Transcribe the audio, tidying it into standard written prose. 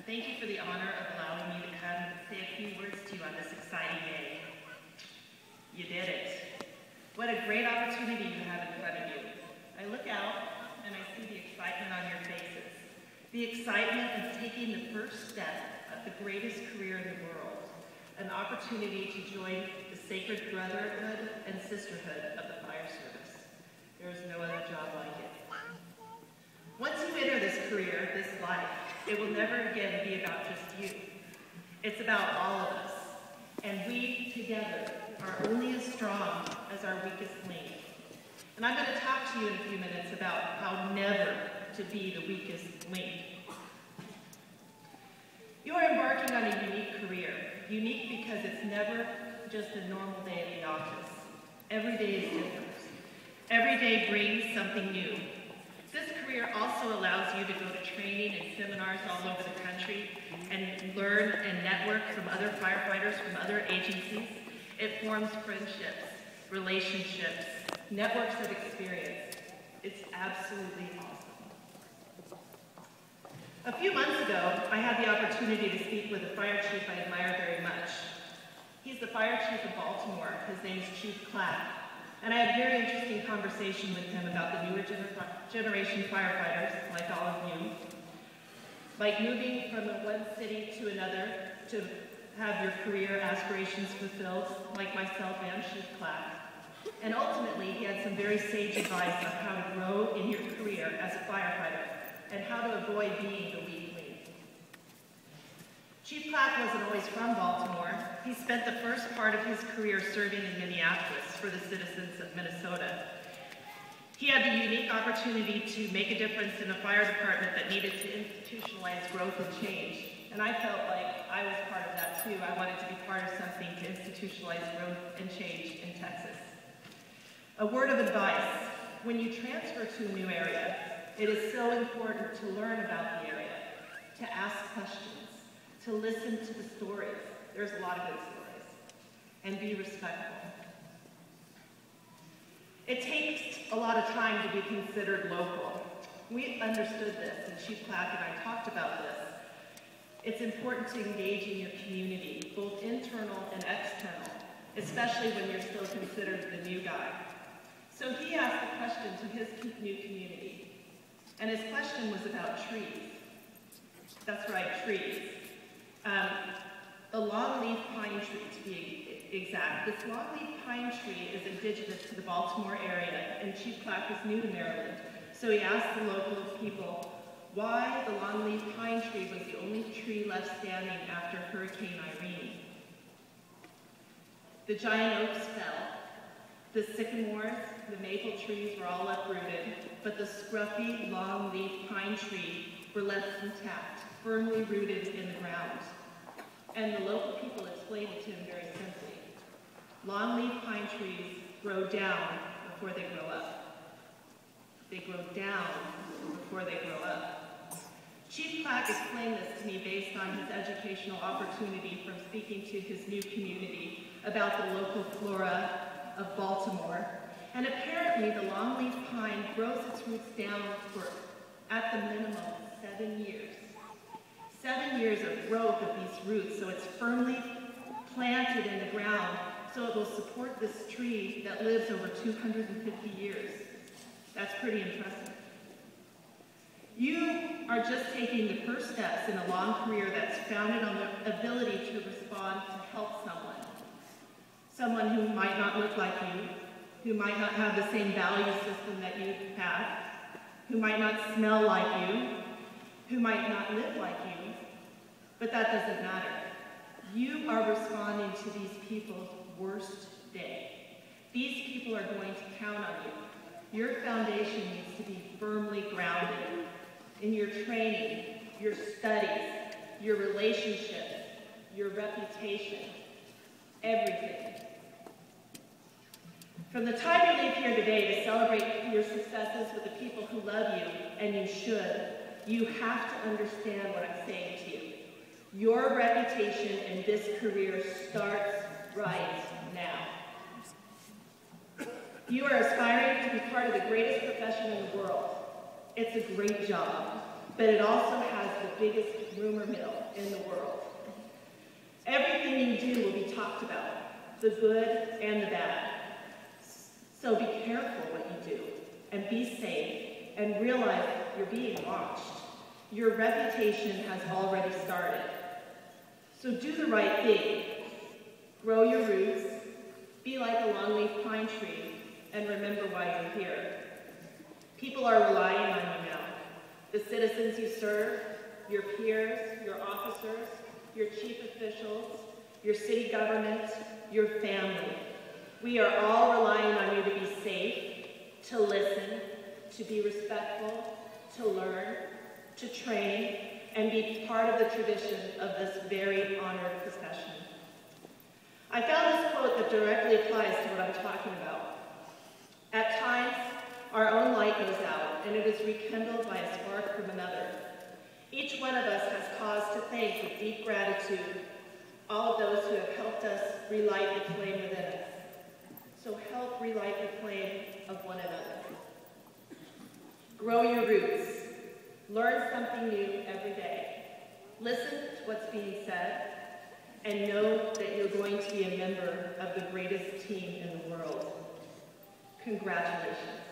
Thank you for the honor of allowing me to come and say a few words to you on this exciting day. You did it. What a great opportunity you have in front of you. I look out and I see the excitement on your faces. The excitement of taking the first step of the greatest career in the world. An opportunity to join the sacred brotherhood and sisterhood of the fire service. There is no other job like it. Once you enter this career, this life, it will never again be about just you. It's about all of us. And we, together, are only as strong as our weakest link. And I'm going to talk to you in a few minutes about how never to be the weakest link. You are embarking on a unique career. Unique because it's never just a normal day at the office. Every day is different. Every day brings something new. This career also allows you to go to training and seminars all over the country and learn and network from other firefighters from other agencies. It forms friendships, relationships, networks of experience. It's absolutely awesome. A few months ago, I had the opportunity to speak with a fire chief I admire very much. He's the fire chief of Baltimore. His name's Chief Clapp. And I had a very interesting conversation with him about the newer generation firefighters, like all of you, like moving from one city to another to have your career aspirations fulfilled, like myself and Chief Clapp. And ultimately, he had some very sage advice on how to grow in your career as a firefighter and how to avoid being the weak link. Chief Clapp wasn't always from Baltimore. He spent the first part of his career serving in Minneapolis for the citizens of Minnesota. He had the unique opportunity to make a difference in a fire department that needed to institutionalize growth and change. And I felt like I was part of that too. I wanted to be part of something to institutionalize growth and change in Texas. A word of advice: when you transfer to a new area, it is so important to learn about the area, to ask questions, to listen to the stories. There's a lot of good stories. And be respectful. It takes a lot of time to be considered local. We understood this, and Chief Clapp and I talked about this. It's important to engage in your community, both internal and external, especially when you're still considered the new guy. So he asked a question to his new community, and his question was about trees. That's right, trees. The longleaf pine tree, to be exact. This longleaf pine tree is indigenous to the Baltimore area, and Chief Clapp is new to Maryland. So he asked the local people why the longleaf pine tree was the only tree left standing after Hurricane Irene. The giant oaks fell. The sycamores, the maple trees were all uprooted, but the scruffy longleaf pine tree were left intact, firmly rooted in the ground. And the local people explained it to him very simply. Longleaf pine trees grow down before they grow up. They grow down before they grow up. Chief Clapp explained this to me based on his educational opportunity from speaking to his new community about the local flora of Baltimore. And apparently the longleaf pine grows its roots down for, at the minimum, 7 years. 7 years of growth of these roots, so it's firmly planted in the ground, so it will support this tree that lives over 250 years. That's pretty impressive. You are just taking the first steps in a long career that's founded on the ability to respond to help someone. Someone who might not look like you, who might not have the same value system that you have, who might not smell like you, who might not live like you. But that doesn't matter. You are responding to these people's worst day. These people are going to count on you. Your foundation needs to be firmly grounded in your training, your studies, your relationships, your reputation, everything. From the time you leave here today to celebrate your successes with the people who love you, and you should, you have to understand what I'm saying to you. Your reputation in this career starts right now. You are aspiring to be part of the greatest profession in the world. It's a great job. but it also has the biggest rumor mill in the world. Everything you do will be talked about, the good and the bad. So be careful what you do, and be safe, and realize you're being watched. Your reputation has already started. So do the right thing. Grow your roots, be like a longleaf pine tree, and remember why you're here. People are relying on you now. The citizens you serve, your peers, your officers, your chief officials, your city government, your family. We are all relying on you to be safe, to listen, to be respectful, to learn, to train, and be part of the tradition of this very honored profession. I found this quote that directly applies to what I'm talking about. At times, our own light goes out, and it is rekindled by a spark from another. Each one of us has cause to thank with deep gratitude all of those who have helped us relight the flame within us. So help relight the flame of one another. Grow your roots. Learn something new every day. Listen to what's being said, and know that you're going to be a member of the greatest team in the world. Congratulations.